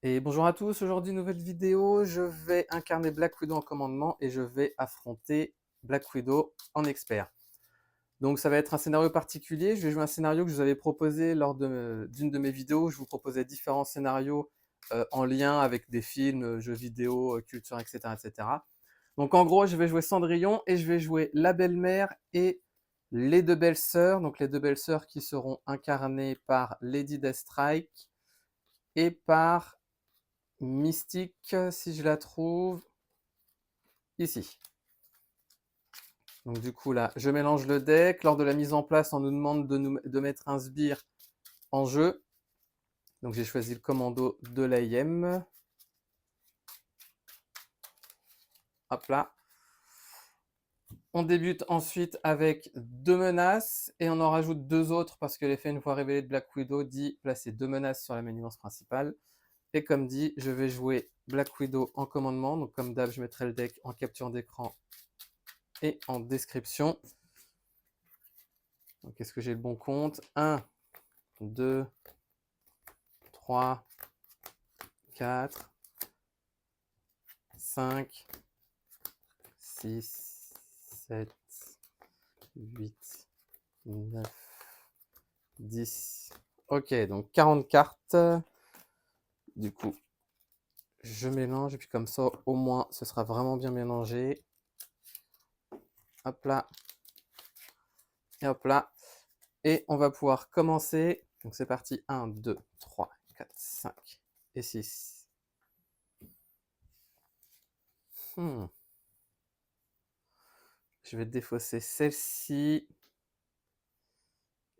Et bonjour à tous, aujourd'hui nouvelle vidéo, je vais incarner Black Widow en commandement et je vais affronter Black Widow en expert. Donc ça va être un scénario particulier, je vais jouer un scénario que je vous avais proposé lors d'une de mes vidéos, je vous proposais différents scénarios en lien avec des films, jeux vidéo, culture, etc., etc. Donc en gros, je vais jouer Cendrillon et je vais jouer la belle-mère et les deux belles-sœurs, donc les deux belles-sœurs qui seront incarnées par Lady Deathstrike et par Mystique, si je la trouve, ici. Donc du coup là, je mélange le deck. Lors de la mise en place, on nous demande de mettre un sbire en jeu. Donc j'ai choisi le commando de l'AIM. Hop là. On débute ensuite avec deux menaces et on en rajoute deux autres parce que l'effet une fois révélé de Black Widow dit placer deux menaces sur la manigance principale. Et comme dit, je vais jouer Black Widow en commandement. Donc comme d'hab, je mettrai le deck en capture d'écran et en description. Donc est-ce que j'ai le bon compte? 1, 2, 3, 4, 5, 6, 7, 8, 9, 10. Ok, donc 40 cartes. Du coup, je mélange et puis comme ça, au moins, ce sera vraiment bien mélangé. Hop là. Et hop là. Et on va pouvoir commencer. Donc c'est parti. 1, 2, 3, 4, 5 et 6. Je vais défausser celle-ci.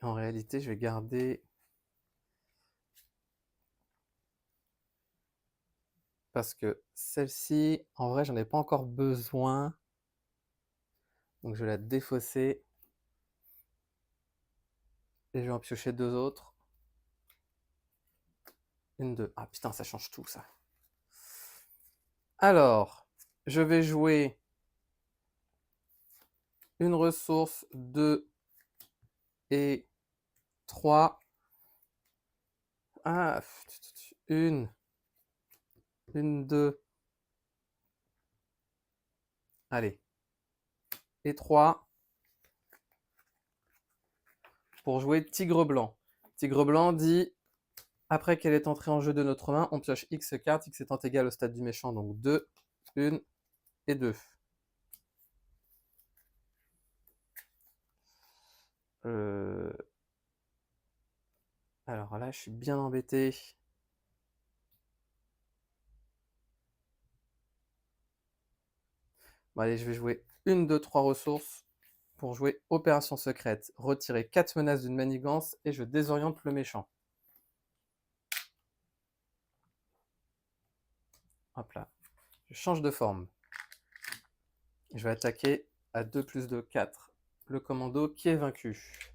En réalité, je vais garder... Parce que celle-ci, en vrai, j'en ai pas encore besoin. Donc je vais la défausser. Et je vais en piocher deux autres. Une, deux. Ah putain, ça change tout, ça. Alors, je vais jouer une ressource, 2 et 3. Ah, une, 2. Allez. Et 3 pour jouer Tigre Blanc. Tigre Blanc dit, après qu'elle est entrée en jeu de notre main, on pioche X cartes, X étant égal au stade du méchant, donc 2, 1 et 2. Alors là, je suis bien embêté. Bon, allez, je vais jouer une, 2, 3 ressources pour jouer Opération Secrète. Retirer 4 menaces d'une manigance et je désoriente le méchant. Hop là. Je change de forme. Je vais attaquer à 2 plus 2, 4. Le commando qui est vaincu.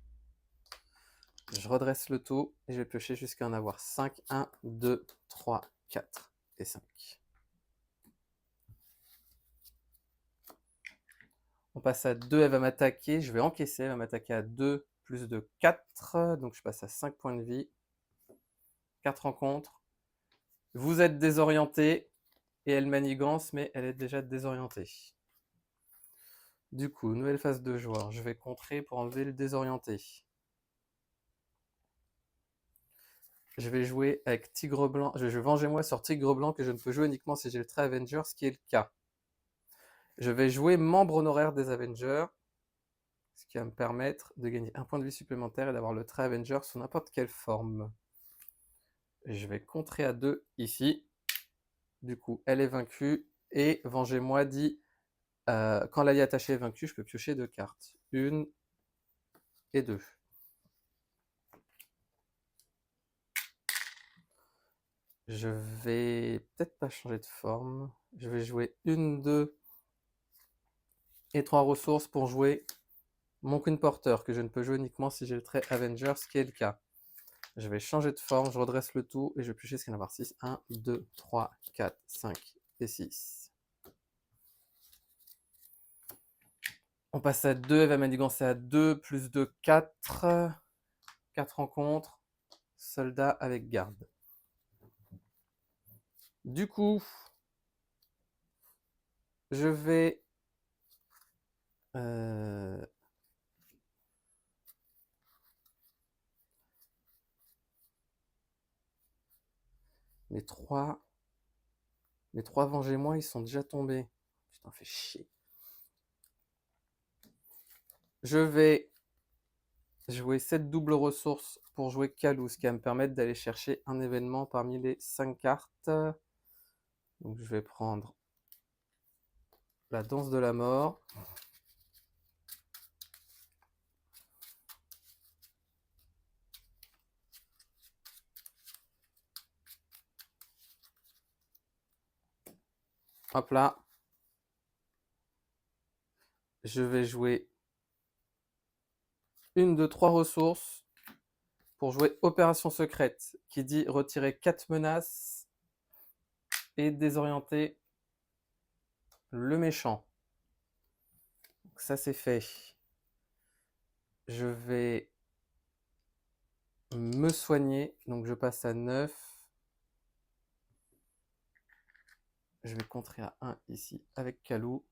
Je redresse le tout et je vais piocher jusqu'à en avoir 5. 1, 2, 3, 4 et 5. On passe à 2, elle va m'attaquer. Je vais encaisser, elle va m'attaquer à 2 plus 2, 4. Donc je passe à 5 points de vie. 4 rencontres. Vous êtes désorienté et elle manigance, mais elle est déjà désorientée. Du coup, nouvelle phase de joueur. Je vais contrer pour enlever le désorienté. Je vais jouer avec Tigre Blanc. Je vais venger moi sur Tigre Blanc que je ne peux jouer uniquement si j'ai le trait Avenger, ce qui est le cas. Je vais jouer membre honoraire des Avengers, ce qui va me permettre de gagner un point de vie supplémentaire et d'avoir le trait Avenger sous n'importe quelle forme. Je vais contrer à 2 ici. Du coup, elle est vaincue. Et Vengez-moi dit, quand l'allié attaché est vaincu, je peux piocher 2 cartes. 1 et 2. Je vais peut-être pas changer de forme. Je vais jouer 1, 2 et 3 ressources pour jouer mon Queen Porter, que je ne peux jouer uniquement si j'ai le trait Avenger, ce qui est le cas. Je vais changer de forme, je redresse le tout et je vais piocher ce qu'il y en a 6. 1, 2, 3, 4, 5 et 6. On passe à 2, elle va manigancer à 2, plus 2, 4. 4 rencontres. Soldat avec garde. Du coup, je vais mes trois vengez-moi, ils sont déjà tombés. Putain, fait chier. Je vais jouer cette double ressource pour jouer Kalou, ce qui va me permettre d'aller chercher un événement parmi les 5 cartes. Donc je vais prendre la danse de la mort. Hop là. Je vais jouer une de 3 ressources pour jouer Opération Secrète, qui dit retirer 4 menaces et désorienter le méchant. Donc ça c'est fait. Je vais me soigner, donc je passe à 9. Je vais contrer à 1 ici avec Kalou.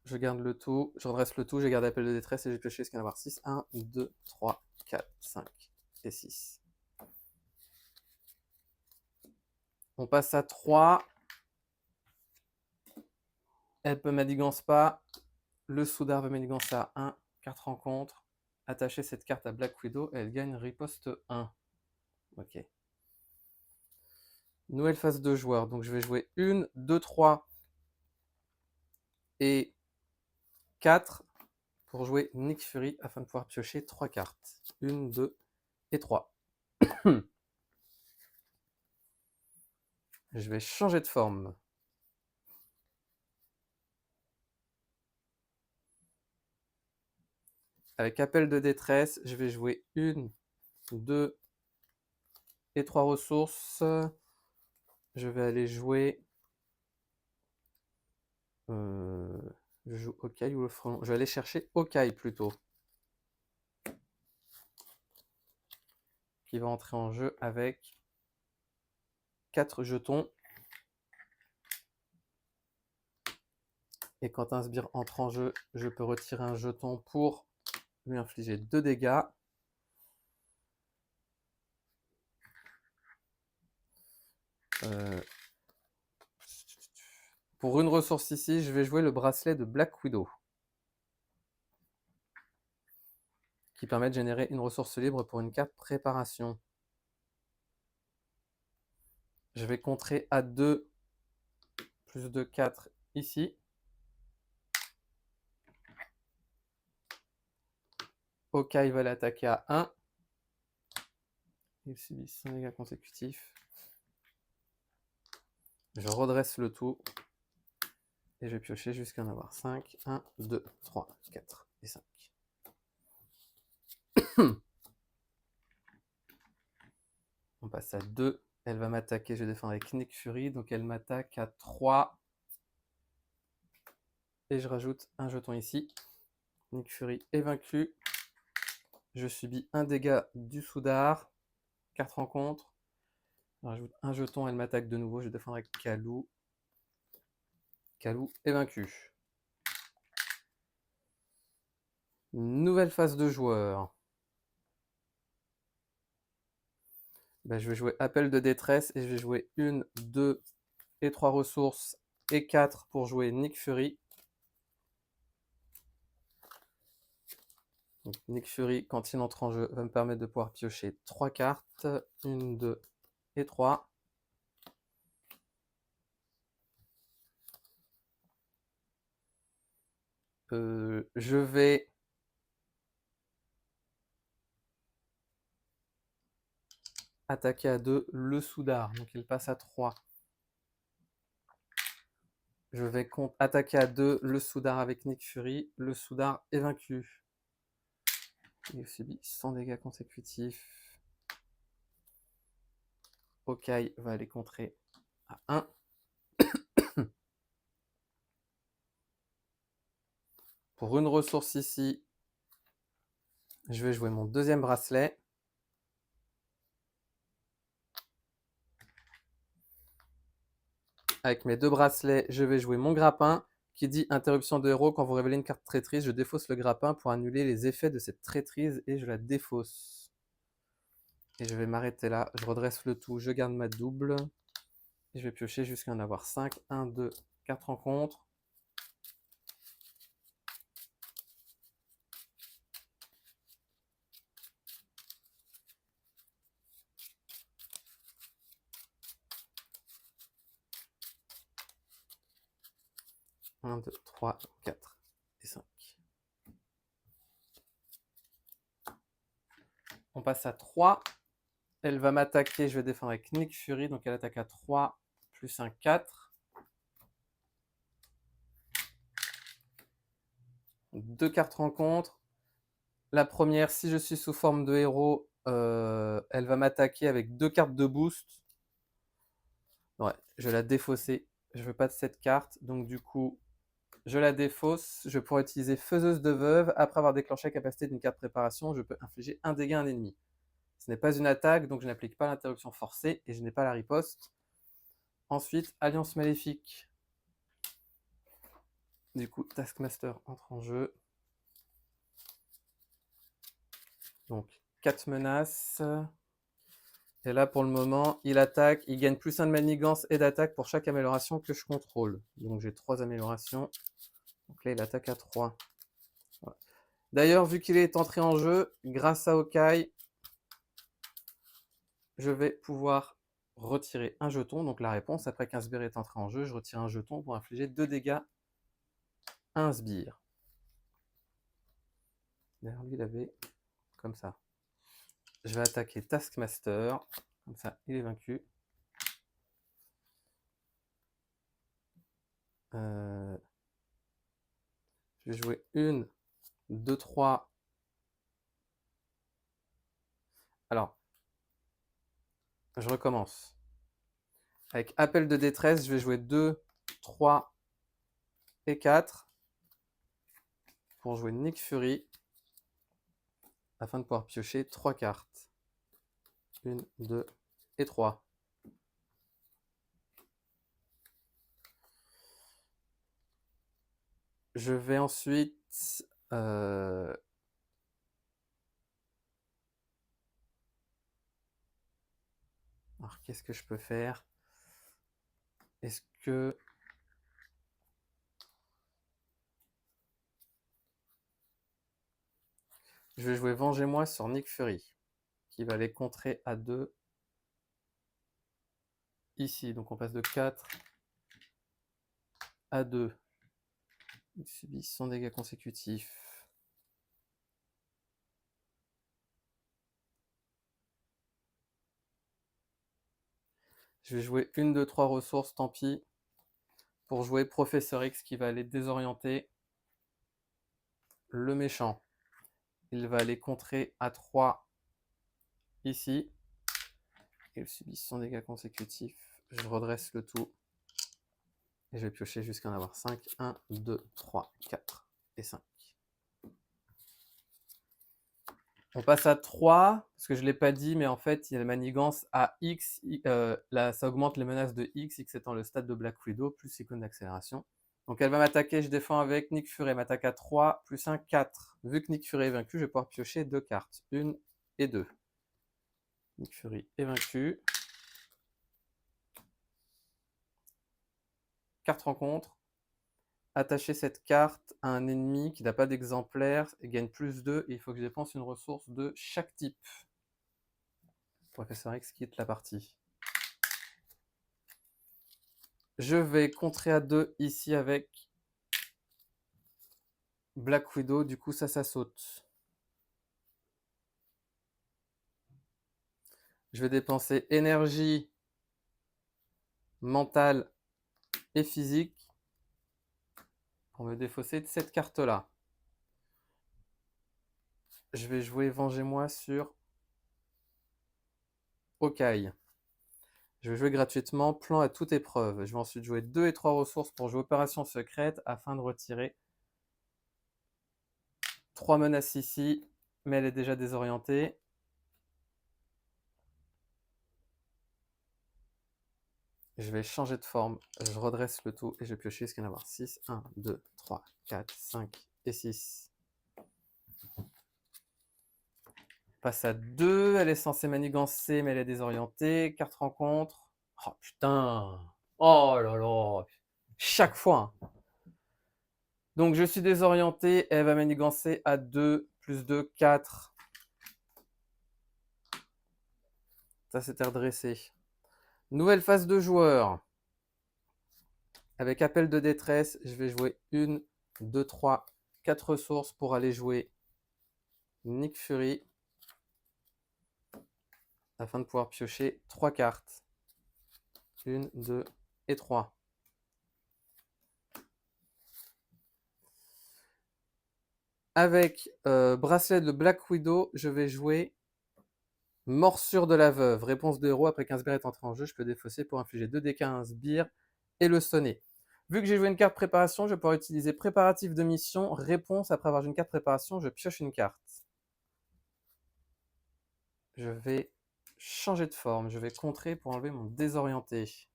Je garde le tout, je redresse le tout, j'ai gardé appel de détresse et j'ai pioché ce qu'il y en a 6. 1, 2, 3, 4, 5 et 6. On passe à 3. Elle peut manigance pas. Le Soudar veut manigancer à 1. Carte rencontre. Attacher cette carte à Black Widow et elle gagne riposte 1. Ok. Nouvelle phase de joueur. Donc je vais jouer 1, 2, 3 et 4 pour jouer Nick Fury afin de pouvoir piocher 3 cartes. 1, 2 et 3. Je vais changer de forme. Avec appel de détresse, je vais jouer 1, 2 et 3 ressources. Je vais aller jouer... je joue Hawkeye ou le front. Je vais aller chercher Hawkeye plutôt. Qui va entrer en jeu avec 4 jetons. Et quand un sbire entre en jeu, je peux retirer un jeton pour lui infliger 2 dégâts. Pour une ressource ici, je vais jouer le bracelet de Black Widow. Qui permet de générer une ressource libre pour une carte préparation. Je vais contrer à 2 plus de 4 ici. Hawkeye va l'attaquer à 1. Il subit 5 dégâts consécutifs. Je redresse le tout. Et je vais piocher jusqu'à en avoir 5. 1, 2, 3, 4 et 5. On passe à 2. Elle va m'attaquer. Je vais défendre avec Nick Fury. Donc elle m'attaque à 3. Et je rajoute un jeton ici. Nick Fury est vaincu. Je subis un dégât du Soudar. Carte rencontre. Je rajoute un jeton. Elle m'attaque de nouveau. Je vais défendre avec Kalou. Kalou est vaincu. Nouvelle phase de joueur. Ben, je vais jouer appel de détresse et je vais jouer 1, 2 et 3 ressources et 4 pour jouer Nick Fury. Donc, Nick Fury, quand il entre en jeu, va me permettre de pouvoir piocher 3 cartes. 1, 2 et 3. Je vais attaquer à 2 le Soudar. Donc il passe à 3. Je vais attaquer à 2 le Soudar avec Nick Fury. Le Soudar est vaincu. Il subit 100 dégâts consécutifs. Hawkeye va aller contrer à 1. Pour une ressource ici, je vais jouer mon deuxième bracelet. Avec mes 2 bracelets, je vais jouer mon grappin. Qui dit interruption de héros, quand vous révélez une carte traîtrise, je défausse le grappin pour annuler les effets de cette traîtrise et je la défausse. Et je vais m'arrêter là, je redresse le tout, je garde ma double. Et je vais piocher jusqu'à en avoir 5. 1, 2, 4 rencontres. Un, 2, 3, 4 et 5. On passe à 3. Elle va m'attaquer, je vais défendre avec Nick Fury, donc elle attaque à 3, plus un 4. 2 cartes rencontres. La première, si je suis sous forme de héros, elle va m'attaquer avec 2 cartes de boost. Ouais, je vais la défausser. Je veux pas de cette carte, donc du coup, je la défausse. Je pourrais utiliser Faiseuse de Veuve. Après avoir déclenché la capacité d'une carte préparation, je peux infliger un dégât à un ennemi. Ce n'est pas une attaque, donc je n'applique pas l'interruption forcée et je n'ai pas la riposte. Ensuite, Alliance Maléfique. Du coup, Taskmaster entre en jeu. Donc, 4 menaces. Et là, pour le moment, il attaque. Il gagne plus 1 de manigance et d'attaque pour chaque amélioration que je contrôle. Donc, j'ai 3 améliorations. Donc là, il attaque à 3. Voilà. D'ailleurs, vu qu'il est entré en jeu, grâce à Okai, je vais pouvoir retirer un jeton. Donc la réponse, après qu'un sbire est entré en jeu, je retire un jeton pour infliger 2 dégâts à un sbire. D'ailleurs, lui, il avait comme ça. Je vais attaquer Taskmaster. Comme ça, il est vaincu. Je vais jouer 1, 2, 3. Alors, je recommence. Avec appel de détresse, je vais jouer 2, 3 et 4 pour jouer Nick Fury afin de pouvoir piocher 3 cartes. 1, 2 et 3. Je vais ensuite alors, qu'est-ce que je peux faire? Est-ce que je vais jouer Vengez-moi sur Nick Fury, qui va les contrer à 2 ici. Donc on passe de 4 à 2. Il subit 100 dégâts consécutifs. Je vais jouer 1, 2, 3 ressources, tant pis, pour jouer Professeur X qui va aller désorienter le méchant. Il va aller contrer à 3 ici. Il subit 100 dégâts consécutifs. Je redresse le tout. Et je vais piocher jusqu'à en avoir 5. 1, 2, 3, 4 et 5. On passe à 3, parce que je ne l'ai pas dit, mais en fait, il y a la manigance à X. Là, ça augmente les menaces de X, X étant le stade de Black Widow, plus icône d'accélération. Donc elle va m'attaquer, je défends avec. Nick Fury m'attaque à 3, plus 1, 4. Vu que Nick Fury est vaincu, je vais pouvoir piocher 2 cartes. 1 et 2. Nick Fury est vaincu. Carte rencontre. Attacher cette carte à un ennemi qui n'a pas d'exemplaire et gagne plus 2. Et il faut que je dépense une ressource de chaque type. Professeur X quitte la partie. Je vais contrer à 2 ici avec Black Widow. Du coup, ça saute. Je vais dépenser énergie mentale et physique pour me défausser de cette carte-là. Je vais jouer Vengez-moi sur Okai. Je vais jouer gratuitement plan à toute épreuve. Je vais ensuite jouer 2 et 3 ressources pour jouer Opération Secrète afin de retirer 3 menaces ici, mais elle est déjà désorientée. Je vais changer de forme, je redresse le tout et je vais piocher jusqu'à en avoir 6. 1, 2, 3, 4, 5 et 6. Passe à 2, elle est censée manigancer, mais elle est désorientée. Carte rencontre. Oh putain. Oh là là. Chaque fois. Donc je suis désorienté, elle va manigancer à 2, plus 2, 4. Ça s'était redressé. Nouvelle phase de joueur. Avec appel de détresse, je vais jouer 1, 2, 3, 4 ressources pour aller jouer Nick Fury. Afin de pouvoir piocher 3 cartes. 1, 2 et 3. Avec bracelet de Black Widow, je vais jouer Morsure de la Veuve. Réponse de héros, après qu'un sbire est entré en jeu, je peux défausser pour infliger 2 dégâts à un sbire et le sonner. Vu que j'ai joué une carte préparation, je vais pouvoir utiliser préparatif de mission. Réponse, après avoir joué une carte préparation, je pioche une carte. Je vais changer de forme. Je vais contrer pour enlever mon désorienté.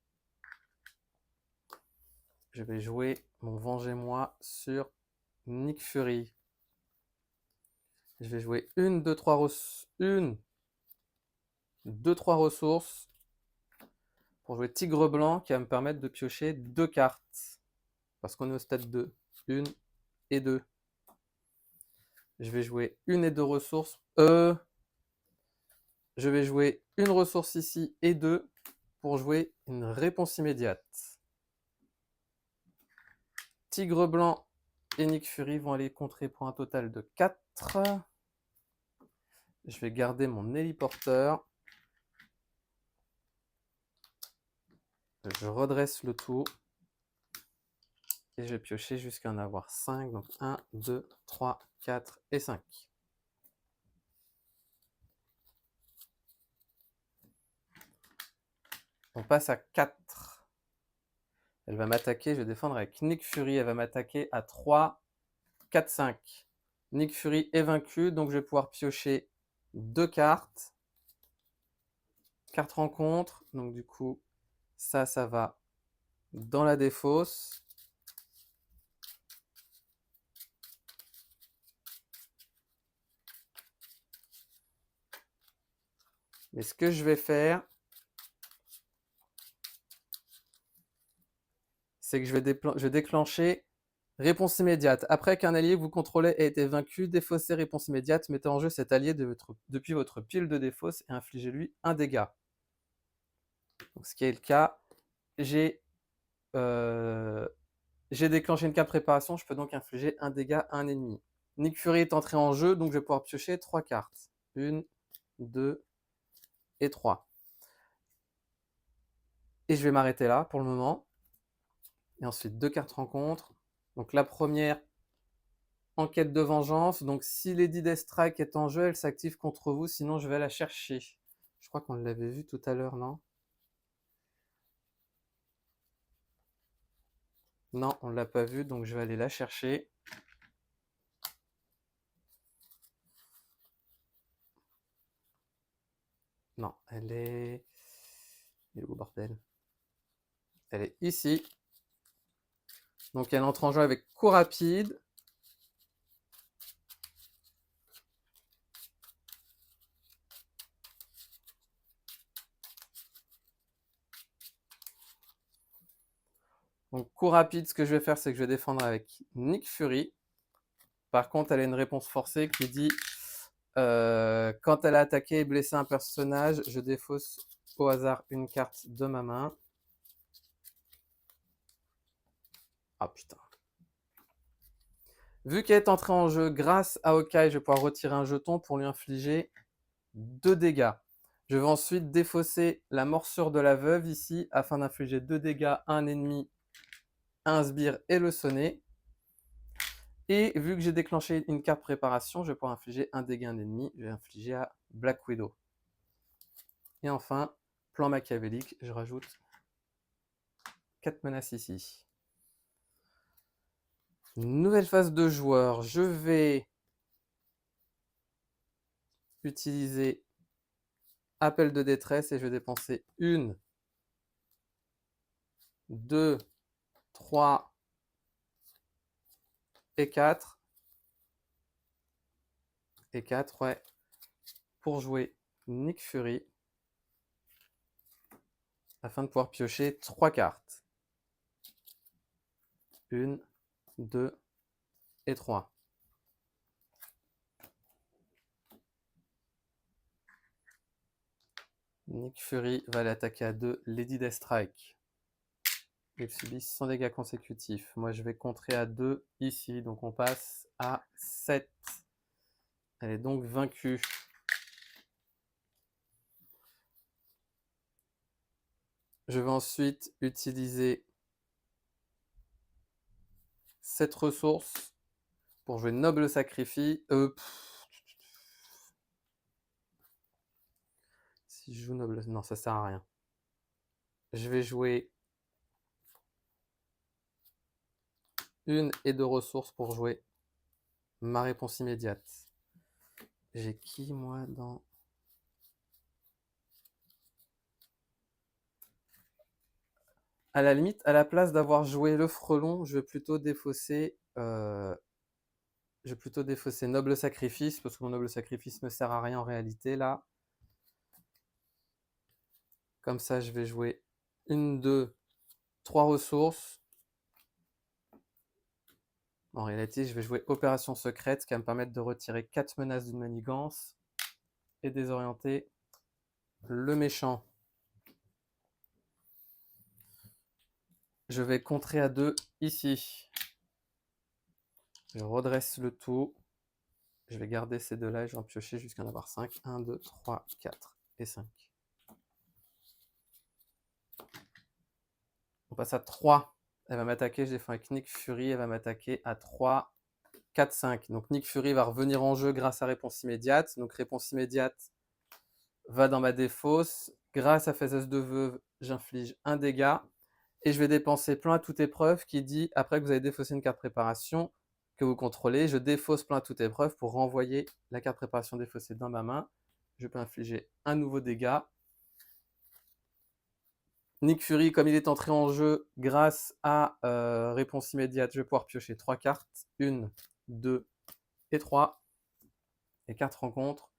Je vais jouer mon Vengez-moi sur Nick Fury. Je vais jouer 1, 2, 3 ressources pour jouer Tigre Blanc qui va me permettre de piocher 2 cartes. Parce qu'on est au stade 2. 1 et 2. Je vais jouer 1 et 2 ressources. Je vais jouer une ressource ici et 2 pour jouer une réponse immédiate. Tigre Blanc et Nick Fury vont aller contrer pour un total de 4. Je vais garder mon héliporteur. Je redresse le tout. Et je vais piocher jusqu'à en avoir 5. Donc 1, 2, 3, 4 et 5. On passe à 4. Elle va m'attaquer, je vais défendre avec Nick Fury. Elle va m'attaquer à 3, 4, 5. Nick Fury est vaincu, donc je vais pouvoir piocher 2 cartes. Carte rencontre, donc du coup, ça va dans la défausse. Mais ce que je vais faire, c'est que je vais déclencher réponse immédiate. Après qu'un allié que vous contrôlez ait été vaincu, défaussez réponse immédiate, mettez en jeu cet allié depuis votre pile de défausse et infligez-lui un dégât. Donc, ce qui est le cas, j'ai déclenché une carte préparation, je peux donc infliger un dégât à un ennemi. Nick Fury est entré en jeu, donc je vais pouvoir piocher 3 cartes. 1, 2 et 3. Et je vais m'arrêter là pour le moment. Et ensuite, 2 cartes rencontre. Donc la première, enquête de vengeance. Donc si Lady Deathstrike est en jeu, elle s'active contre vous, sinon je vais la chercher. Je crois qu'on l'avait vu tout à l'heure, non? Non, on ne l'a pas vu, donc je vais aller la chercher. Non, elle est... Il est où, bordel? Elle est ici. Donc elle entre en jeu avec coup rapide. Donc coup rapide, ce que je vais faire, c'est que je vais défendre avec Nick Fury. Par contre, elle a une réponse forcée qui dit quand elle a attaqué et blessé un personnage, je défausse au hasard une carte de ma main. Ah putain. Vu qu'elle est entrée en jeu grâce à Hawkeye, je vais pouvoir retirer un jeton pour lui infliger 2 dégâts. Je vais ensuite défausser la morsure de la veuve ici afin d'infliger 2 dégâts à un ennemi, un sbire et le sonner. Et vu que j'ai déclenché une carte préparation, je vais pouvoir infliger un dégât à un ennemi. Je vais infliger à Black Widow. Et enfin, plan machiavélique, je rajoute 4 menaces ici. Nouvelle phase de joueur. Je vais utiliser appel de détresse et je vais dépenser 1 2, 3 et 4. Et 4, ouais. Pour jouer Nick Fury. Afin de pouvoir piocher 3 cartes. 1, 2 et 3. Nick Fury va l'attaquer à 2, Lady Deathstrike. Il subit 100 dégâts consécutifs. Moi, je vais contrer à 2 ici, donc on passe à 7. Elle est donc vaincue. Je vais ensuite utiliser cette ressource pour jouer Noble Sacrifice. Si je joue Noble... Non, ça sert à rien. Je vais jouer 1 et 2 ressources pour jouer ma réponse immédiate. J'ai qui, moi, dans... À la limite, à la place d'avoir joué le frelon, je vais plutôt défausser... Noble Sacrifice, parce que mon Noble Sacrifice ne sert à rien en réalité, là. Comme ça, je vais jouer 1, 2, 3 ressources. En réalité, je vais jouer Opération Secrète, qui va me permettre de retirer 4 menaces d'une manigance et désorienter le méchant. Je vais contrer à 2 ici. Je redresse le tout. Je vais garder ces deux-là et je vais en piocher jusqu'à en avoir 5. 1, 2, 3, 4 et 5. On passe à 3. Elle va m'attaquer, j'ai fait avec Nick Fury, elle va m'attaquer à 3, 4, 5. Donc Nick Fury va revenir en jeu grâce à réponse immédiate. Donc réponse immédiate va dans ma défausse. Grâce à Faiseuse de Veuve, j'inflige un dégât. Et je vais dépenser plein à toute épreuve qui dit, après que vous avez défaussé une carte préparation que vous contrôlez, je défausse plein à toute épreuve pour renvoyer la carte préparation défaussée dans ma main. Je peux infliger un nouveau dégât. Nick Fury, comme il est entré en jeu grâce à réponse immédiate, je vais pouvoir piocher 3 cartes. 1, 2 et 3. Et 4 rencontres.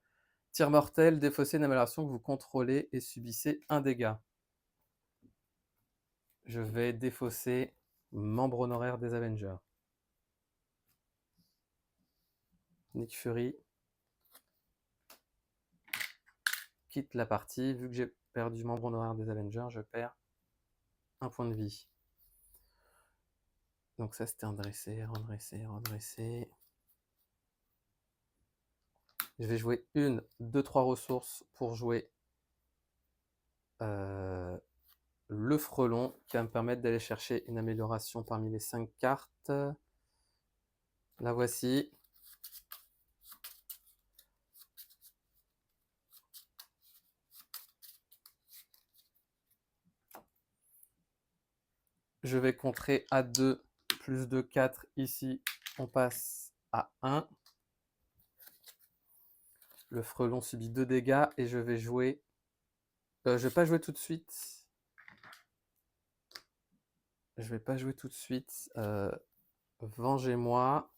Tir mortel, défaussez une amélioration que vous contrôlez et subissez un dégât. Je vais défausser membre honoraire des Avengers. Nick Fury quitte la partie. Vu que j'ai perdu membre honoraire des Avengers, je perds un point de vie. Donc ça, c'était un dressé, redressé, redressé. Je vais jouer 1, 2, 3 ressources pour jouer le frelon, qui va me permettre d'aller chercher une amélioration parmi les 5 cartes. La voici. Je vais contrer à 2, plus 2, 4. Ici, on passe à 1. Le frelon subit 2 dégâts et je vais jouer... je ne vais pas jouer tout de suite. Vengez-moi.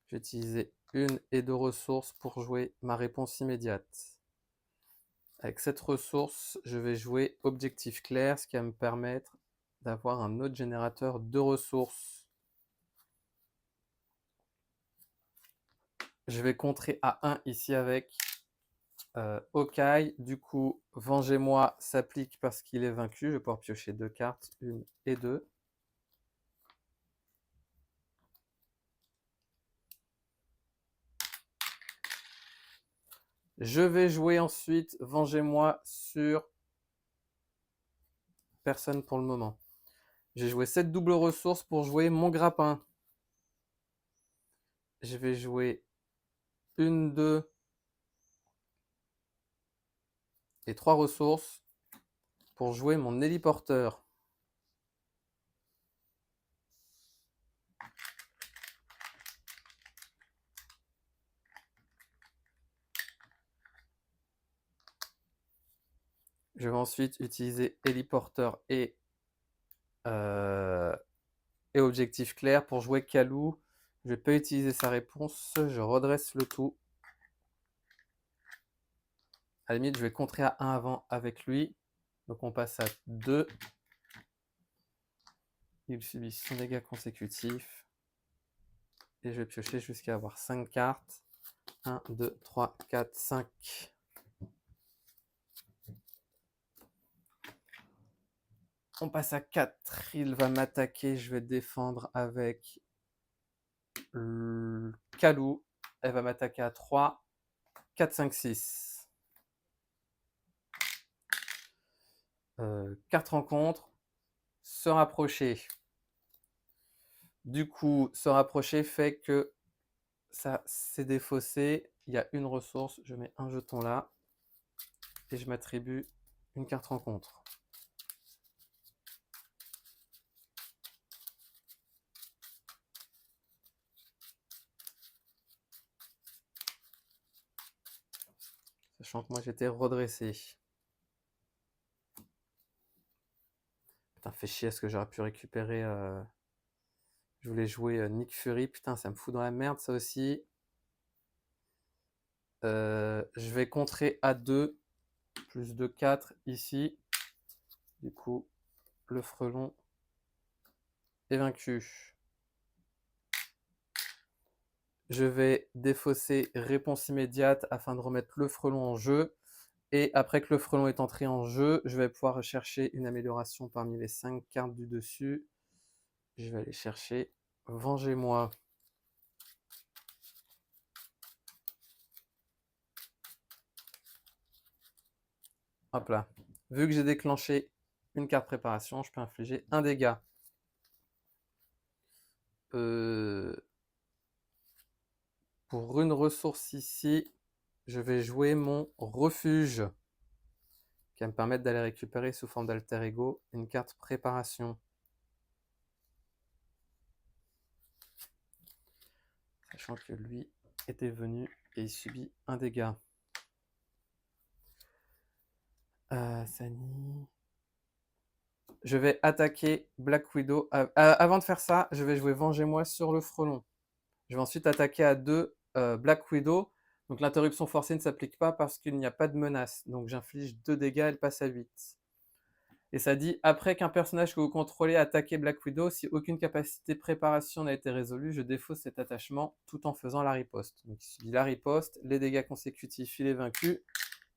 Je vais utiliser 1 et 2 ressources pour jouer ma réponse immédiate. Avec cette ressource, je vais jouer objectif clair, ce qui va me permettre d'avoir un autre générateur de ressources. Je vais contrer à 1 ici avec Hawkeye. Du coup, Vengez-moi s'applique parce qu'il est vaincu. Je vais pouvoir piocher 2 cartes, 1 et 2. Je vais jouer ensuite Vengez-moi sur personne pour le moment. J'ai joué cette double ressource pour jouer mon grappin. Je vais jouer 1, 2 et 3 ressources pour jouer mon héliporteur. Je vais ensuite utiliser héliporteur et Et objectif clair, pour jouer Kalou, je ne vais pas utiliser sa réponse, je redresse le tout. À la limite, je vais contrer à 1 avant avec lui. Donc on passe à 2. Il subit son dégât consécutif. Et je vais piocher jusqu'à avoir 5 cartes. 1, 2, 3, 4, 5. On passe à 4. Il va m'attaquer. Je vais défendre avec Kalou. Elle va m'attaquer à 3. 4, 5, 6. 4 rencontres. Se rapprocher. Du coup, se rapprocher fait que ça s'est défaussé. Il y a une ressource. Je mets un jeton là. Et je m'attribue une carte rencontre. Sachant que moi j'étais redressé. Putain, fait chier, est-ce que j'aurais pu récupérer... Je voulais jouer Nick Fury. Putain, ça me fout dans la merde ça aussi. Je vais contrer à 2. Plus de 4 ici. Du coup, le frelon est vaincu. Je vais défausser réponse immédiate afin de remettre le frelon en jeu. Et après que le frelon est entré en jeu, je vais pouvoir rechercher une amélioration parmi les 5 cartes du dessus. Je vais aller chercher Vengez-moi. Hop là. Vu que j'ai déclenché une carte préparation, je peux infliger un dégât. Pour une ressource ici, je vais jouer mon refuge, qui va me permettre d'aller récupérer sous forme d'alter ego une carte préparation. Sachant que lui était venu et il subit un dégât. Sani. Je vais attaquer Black Widow. Avant de faire ça, je vais jouer Vengez-moi sur le frelon. Je vais ensuite attaquer à 2 Black Widow. Donc l'interruption forcée ne s'applique pas parce qu'il n'y a pas de menace. Donc j'inflige 2 dégâts, elle passe à 8. Et ça dit, après qu'un personnage que vous contrôlez a attaqué Black Widow, si aucune capacité de préparation n'a été résolue, je défausse cet attachement tout en faisant la riposte. Donc il subit la riposte, les dégâts consécutifs, il est vaincu,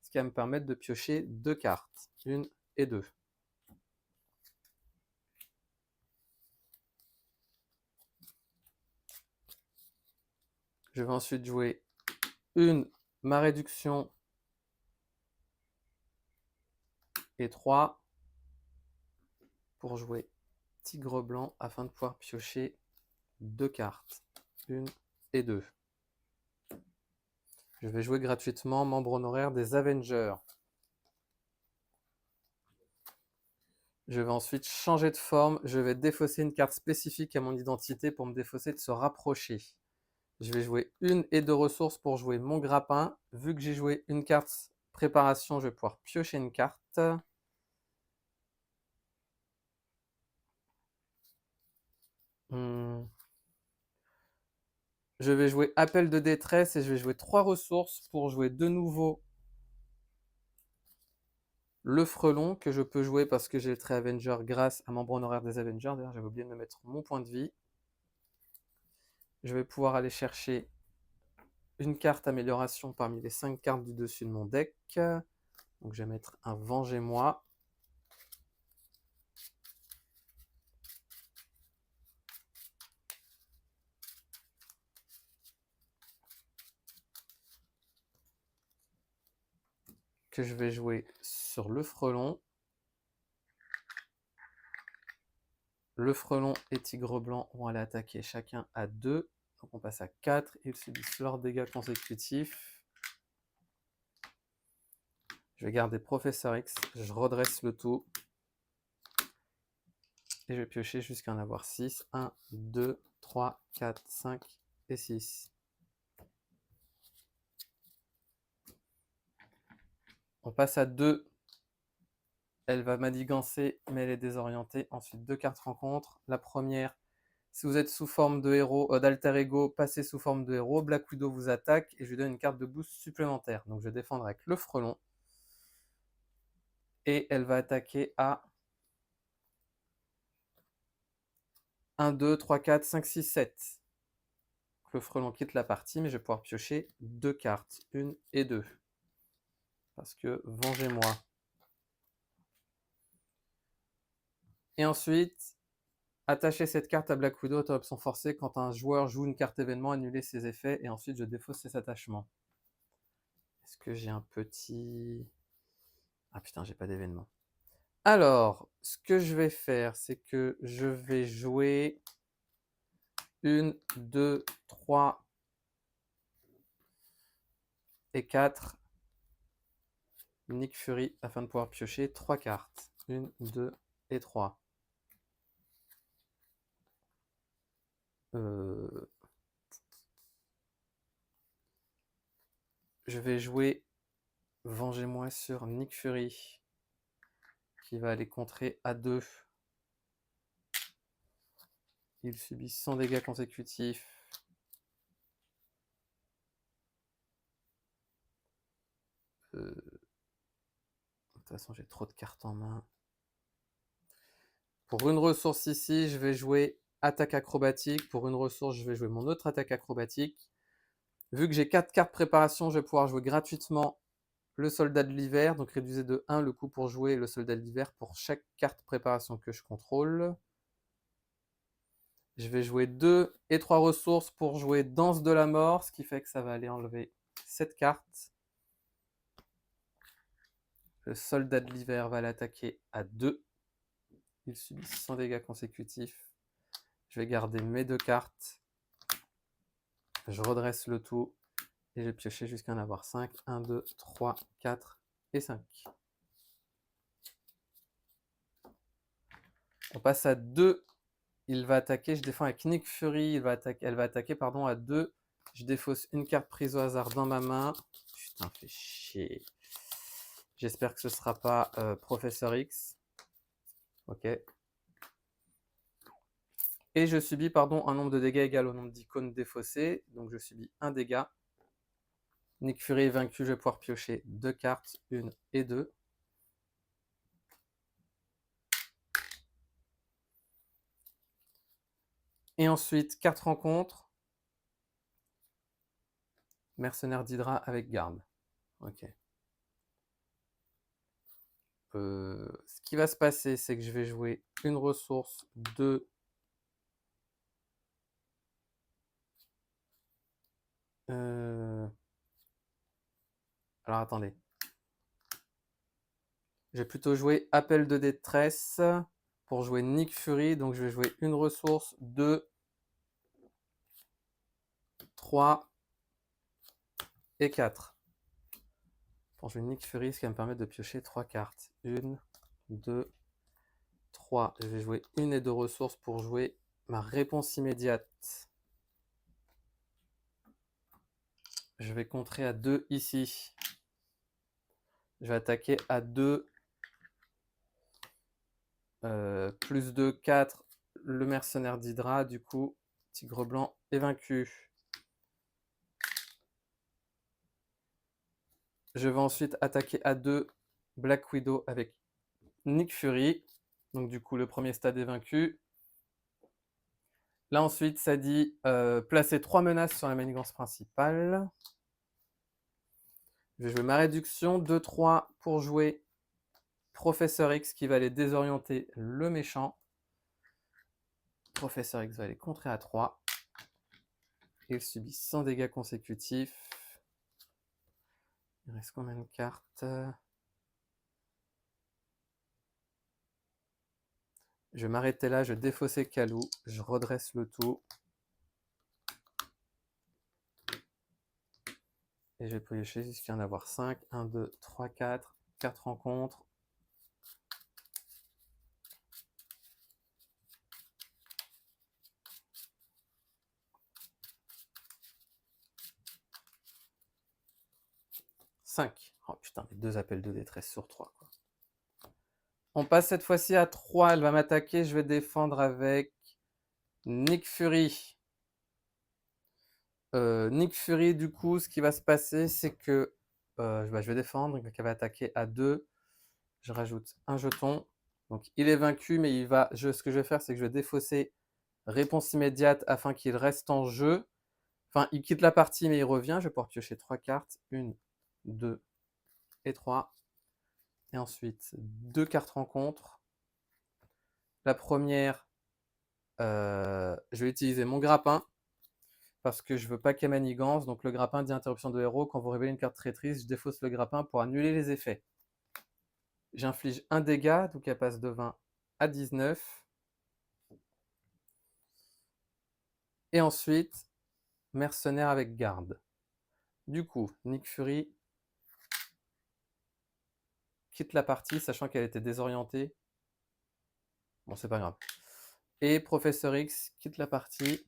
ce qui va me permettre de piocher 2 cartes, 1 et 2. Je vais ensuite jouer ma réduction et 3 pour jouer Tigre Blanc afin de pouvoir piocher 2 cartes, 1 et 2. Je vais jouer gratuitement membre honoraire des Avengers. Je vais ensuite changer de forme. Je vais défausser une carte spécifique à mon identité pour me défausser de se rapprocher. Je vais jouer 1 et 2 ressources pour jouer mon grappin. Vu que j'ai joué une carte préparation, je vais pouvoir piocher une carte. Je vais jouer appel de détresse et je vais jouer 3 ressources pour jouer de nouveau le frelon que je peux jouer parce que j'ai le trait Avenger grâce à membre honoraire des Avengers. D'ailleurs, j'avais oublié de me mettre mon point de vie. Je vais pouvoir aller chercher une carte amélioration parmi les 5 cartes du dessus de mon deck. Donc je vais mettre un Vengez-moi. Que je vais jouer sur le frelon. Le frelon et tigre blanc vont aller attaquer chacun à 2. Donc on passe à 4. Ils subissent leurs dégâts consécutifs. Je vais garder Professeur X. Je redresse le tout. Et je vais piocher jusqu'à en avoir 6. 1, 2, 3, 4, 5 et 6. On passe à 2. Elle va manigancer, mais elle est désorientée. Ensuite, 2 cartes rencontre. La première, si vous êtes sous forme de héros, d'alter ego, passez sous forme de héros. Black Widow vous attaque et je lui donne une carte de boost supplémentaire. Donc je vais défendre avec le frelon. Et elle va attaquer à 1, 2, 3, 4, 5, 6, 7. Le frelon quitte la partie, mais je vais pouvoir piocher 2 cartes, 1 et 2. Parce que vengez-moi. Et ensuite, attachez cette carte à Black Widow, option forcée. Quand un joueur joue une carte événement, annulez ses effets et ensuite je défausse ses attachements. Est-ce que j'ai un petit... Ah putain, j'ai pas d'événement. Alors, ce que je vais faire, c'est que je vais jouer 1, 2, 3 et 4 Nick Fury afin de pouvoir piocher 3 cartes. 1, 2 et 3. Je vais jouer Vengez-moi sur Nick Fury qui va aller contrer à 2. Il subit 100 dégâts consécutifs. De toute façon, j'ai trop de cartes en main. Pour une ressource ici, je vais jouer attaque acrobatique. Pour une ressource, je vais jouer mon autre attaque acrobatique. Vu que j'ai 4 cartes préparation, je vais pouvoir jouer gratuitement le soldat de l'hiver. Donc réduisez de 1 le coût pour jouer le soldat de l'hiver pour chaque carte préparation que je contrôle. Je vais jouer 2 et 3 ressources pour jouer danse de la mort, ce qui fait que ça va aller enlever 7 cartes. Le soldat de l'hiver va l'attaquer à 2. Il subit 100 dégâts consécutifs. Je vais garder mes 2 cartes. Je redresse le tout. Et je vais piocher jusqu'à en avoir 5. 1, 2, 3, 4 et 5. On passe à 2. Il va attaquer. Je défends avec Nick Fury. Elle va attaquer à 2. Je défausse une carte prise au hasard dans ma main. Putain, fait chier. J'espère que ce ne sera pas Professeur X. Ok. Et je subis un nombre de dégâts égal au nombre d'icônes défaussées. Donc je subis un dégât. Nick Fury est vaincu, je vais pouvoir piocher 2 cartes, 1 et 2. Et ensuite, carte rencontre. Mercenaire d'Hydra avec garde. Ok. Ce qui va se passer, c'est que je vais jouer une ressource, 2. Alors attendez. Je vais plutôt jouer Appel de détresse pour jouer Nick Fury. Donc je vais jouer une ressource, 2, 3 et 4. Pour jouer Nick Fury, ce qui va me permettre de piocher 3 cartes. 1, 2, 3. Je vais jouer une et 2 ressources pour jouer ma réponse immédiate. Je vais contrer à 2 ici. Je vais attaquer à 2. Plus 2, 4. Le mercenaire d'Hydra. Du coup, Tigre Blanc est vaincu. Je vais ensuite attaquer à 2 Black Widow avec Nick Fury. Donc du coup, le premier stade est vaincu. Là ensuite, ça dit placer 3 menaces sur la manigance principale. Je vais jouer ma réduction, 2, 3 pour jouer Professeur X qui va aller désorienter le méchant. Professeur X va aller contrer à 3. Il subit 100 dégâts consécutifs. Il reste combien de cartes? Je vais m'arrêter là, je vais défausser Kalou, je redresse le tout. Et je vais piocher jusqu'à en avoir 5. 1, 2, 3, 4. 4 rencontres. Oh putain, mais 2 appels de détresse sur 3. Quoi. On passe cette fois-ci à 3. Elle va m'attaquer. Je vais défendre avec Nick Fury. Nick Fury, du coup, ce qui va se passer, c'est que je vais défendre. Donc, elle va attaquer à 2. Je rajoute un jeton. Donc, il est vaincu, mais ce que je vais faire, c'est que je vais défausser réponse immédiate afin qu'il reste en jeu. Enfin, il quitte la partie, mais il revient. Je vais pouvoir piocher 3 cartes. 1, 2 et 3. Et ensuite, 2 cartes rencontres. La première, je vais utiliser mon grappin parce que je veux pas qu'elle manigance. Donc le grappin dit interruption de héros. Quand vous révélez une carte traîtrise, je défausse le grappin pour annuler les effets. J'inflige un dégât, donc elle passe de 20 à 19. Et ensuite, mercenaire avec garde. Du coup, Nick Fury quitte la partie, sachant qu'elle était désorientée. Bon, c'est pas grave. Et Professeur X quitte la partie.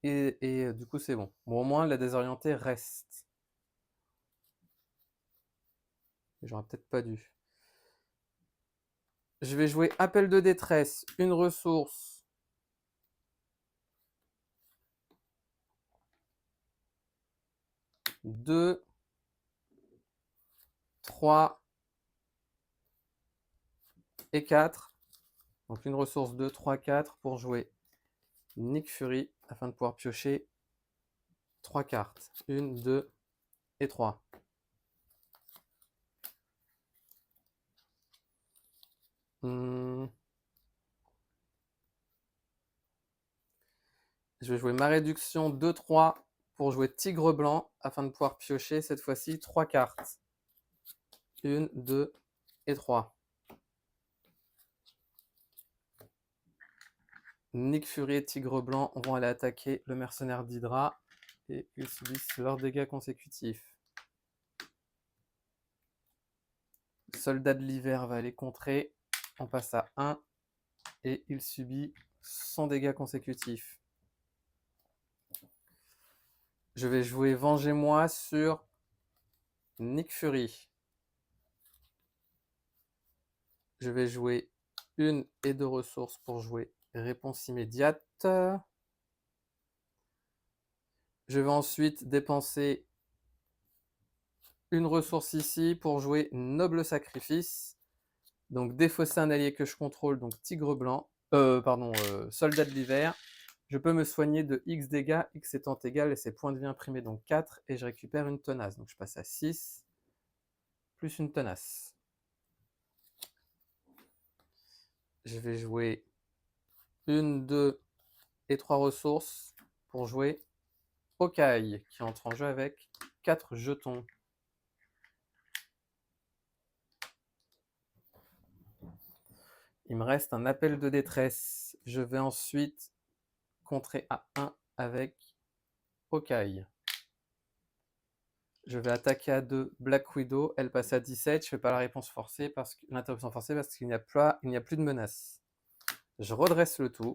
Et du coup, c'est bon. Bon, au moins, la désorientée reste. J'aurais peut-être pas dû. Je vais jouer appel de détresse, une ressource. Deux, 3 et 4. Donc une ressource 2, 3, 4 pour jouer Nick Fury afin de pouvoir piocher 3 cartes. 1, 2 et 3. Je vais jouer ma réduction 2, 3 pour jouer Tigre Blanc afin de pouvoir piocher cette fois-ci 3 cartes. 1, 2 et 3. Nick Fury et Tigre Blanc vont aller attaquer le mercenaire d'Hydra et ils subissent leurs dégâts consécutifs. Soldat de l'hiver va aller contrer. On passe à 1 et il subit son dégât consécutif. Je vais jouer Vengez-moi sur Nick Fury. Je vais jouer 1 et 2 ressources pour jouer réponse immédiate. Je vais ensuite dépenser une ressource ici pour jouer Noble Sacrifice. Donc défausser un allié que je contrôle, donc Tigre Blanc, Soldat de l'hiver. Je peux me soigner de X dégâts, X étant égal, et ses points de vie imprimés, donc 4, et je récupère une tenace. Donc je passe à 6, plus une tenace. Je vais jouer 1, 2 et 3 ressources pour jouer Hawkeye, qui entre en jeu avec 4 jetons. Il me reste un appel de détresse. Je vais ensuite contrer à 1 avec Hawkeye. Je vais attaquer à 2 Black Widow. Elle passe à 17. Je ne fais pas la réponse forcée l'interruption forcée parce qu'il n'y a plus de menace. Je redresse le tout.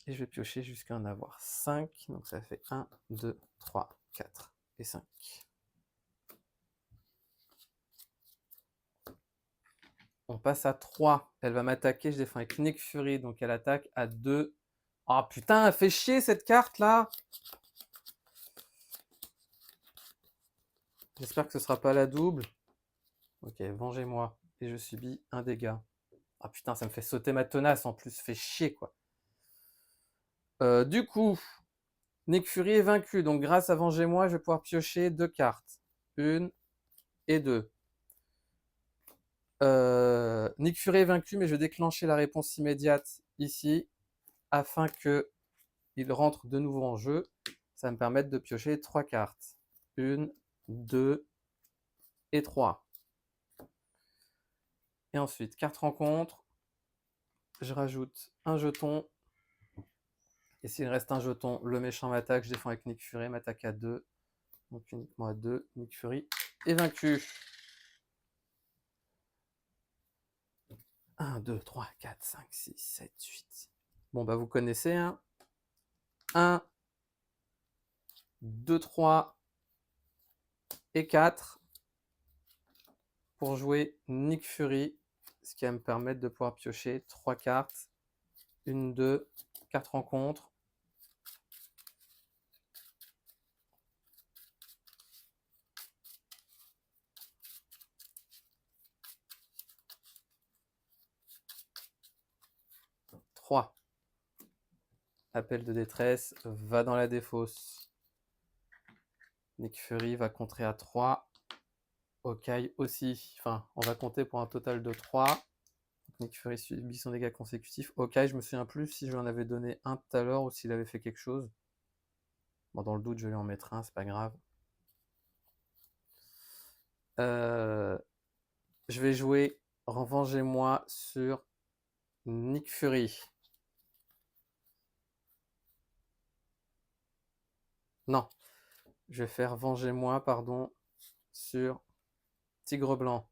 Et je vais piocher jusqu'à en avoir 5. Donc ça fait 1, 2, 3, 4 et 5. On passe à 3. Elle va m'attaquer. Je défends avec Nick Fury. Donc elle attaque à 2. Oh putain, elle fait chier cette carte là. J'espère que ce sera pas la double. Ok, vengez-moi. Et je subis un dégât. Ah putain, ça me fait sauter ma tenace en plus. Fait chier quoi. Du coup, Nick Fury est vaincu. Donc grâce à Vengez-moi, je vais pouvoir piocher 2 cartes. 1 et 2. Nick Fury est vaincu, mais je vais déclencher la réponse immédiate ici afin qu'il rentre de nouveau en jeu. Ça va me permettre de piocher 3 cartes. 1, 2 et 3. Et ensuite, carte rencontre. Je rajoute un jeton. Et s'il reste un jeton, le méchant m'attaque. Je défends avec Nick Fury, m'attaque à 2. Donc uniquement à 2. Nick Fury est vaincu. 1, 2, 3, 4, 5, 6, 7, 8. Bon, bah vous connaissez, hein. 1, 2, 3 et 4. pour jouer Nick Fury, ce qui va me permettre de pouvoir piocher 3 cartes. 1, 2, 4 rencontres. Trois. Appel de détresse, va dans la défausse. Nick Fury va contrer à 3. Hawkeye aussi. Enfin, on va compter pour un total de 3. Nick Fury subit son dégât consécutif. Hawkeye, je me souviens plus si je lui en avais donné un tout à l'heure ou s'il avait fait quelque chose. Bon, dans le doute, je vais lui en mettre un, c'est pas grave. Je vais jouer Revengez-moi sur Nick Fury. Non, je vais faire Vengez-moi, pardon, sur Tigre Blanc.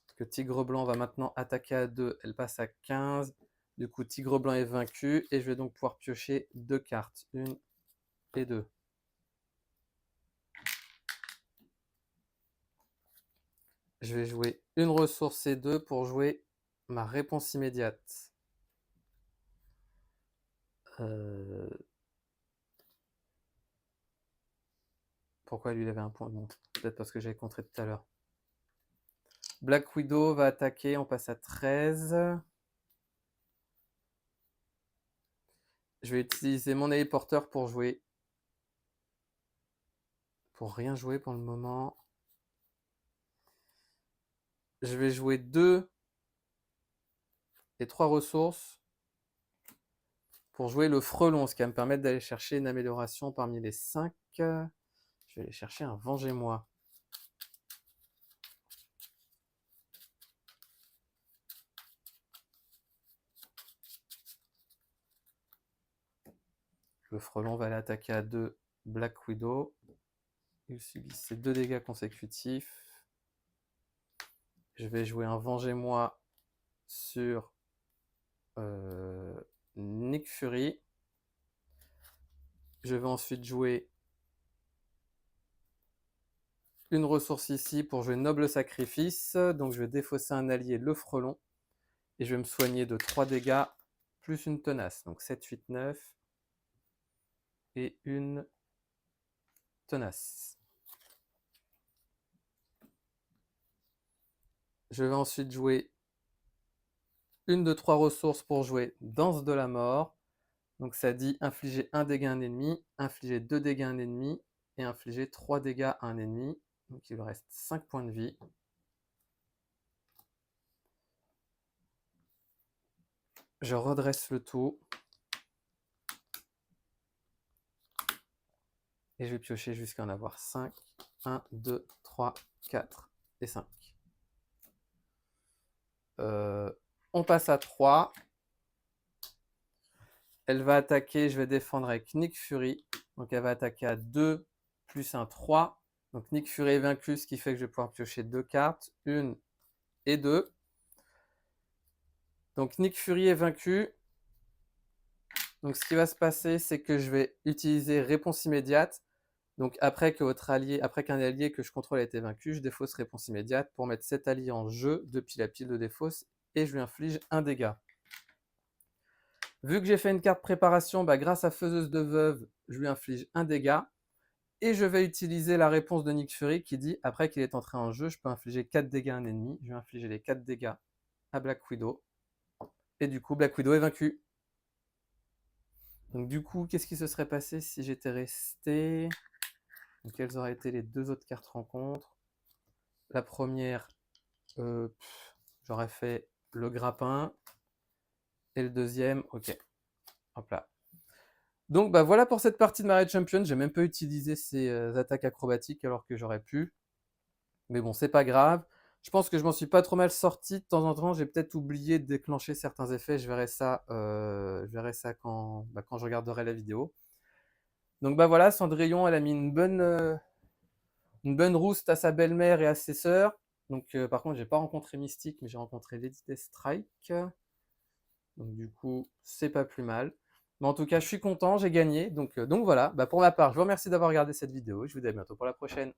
Parce que Tigre Blanc va maintenant attaquer à 2, elle passe à 15. Du coup, Tigre Blanc est vaincu et je vais donc pouvoir piocher 2 cartes, 1 et 2. Je vais jouer une ressource et 2 pour jouer ma réponse immédiate. Pourquoi lui il avait un point? Bon, peut-être parce que j'avais contré tout à l'heure. Black Widow va attaquer, on passe à 13. Je vais utiliser mon téléporteur pour jouer. Pour rien jouer pour le moment. Je vais jouer 2 et 3 ressources pour jouer le frelon, ce qui va me permettre d'aller chercher une amélioration parmi les 5. Je vais aller chercher un Vengez-moi. Le frelon va aller attaquer à 2 Black Widow. Il subit ses 2 dégâts consécutifs. Je vais jouer un Vengez-moi sur Nick Fury. Je vais ensuite jouer une ressource ici pour jouer Noble Sacrifice. Donc je vais défausser un allié, le frelon. Et je vais me soigner de 3 dégâts plus une tenace. Donc 7, 8, 9. Et une tenace. Je vais ensuite jouer une de 3 ressources pour jouer Danse de la mort. Donc ça dit infliger 1 dégât à un ennemi, infliger 2 dégâts à un ennemi et infliger 3 dégâts à un ennemi. Donc il lui reste 5 points de vie. Je redresse le tout. Et je vais piocher jusqu'à en avoir 5. 1, 2, 3, 4 et 5. On passe à 3. Elle va attaquer, je vais défendre avec Nick Fury. Donc elle va attaquer à 2 plus un 3. Donc Nick Fury est vaincu, ce qui fait que je vais pouvoir piocher 2 cartes. 1 et 2. Donc Nick Fury est vaincu. Donc ce qui va se passer, c'est que je vais utiliser réponse immédiate. Donc après qu'un allié que je contrôle a été vaincu, je défausse réponse immédiate pour mettre cet allié en jeu depuis la pile de défausse et je lui inflige un dégât. Vu que j'ai fait une carte préparation, grâce à Faiseuse de Veuve, je lui inflige un dégât. Et je vais utiliser la réponse de Nick Fury qui dit, après qu'il est entré en jeu, je peux infliger 4 dégâts à un ennemi. Je vais infliger les 4 dégâts à Black Widow. Et du coup, Black Widow est vaincu. Donc du coup, qu'est-ce qui se serait passé si j'étais resté? Donc, quelles auraient été les 2 autres cartes rencontres? La première, j'aurais fait le grappin. Et le deuxième, ok. Hop là. Donc voilà pour cette partie de Married Champion. J'ai même pas utilisé ces attaques acrobatiques alors que j'aurais pu. Mais bon, c'est pas grave. Je pense que je m'en suis pas trop mal sorti. De temps en temps, j'ai peut-être oublié de déclencher certains effets. Je verrai ça quand je regarderai la vidéo. Donc voilà, Cendrillon, elle a mis une bonne rouste à sa belle-mère et à ses sœurs. Donc par contre, j'ai pas rencontré Mystique, mais j'ai rencontré Lady Deathstrike. Donc du coup, c'est pas plus mal. Mais en tout cas, je suis content, j'ai gagné. Donc voilà, pour ma part, je vous remercie d'avoir regardé cette vidéo. Je vous dis à bientôt pour la prochaine.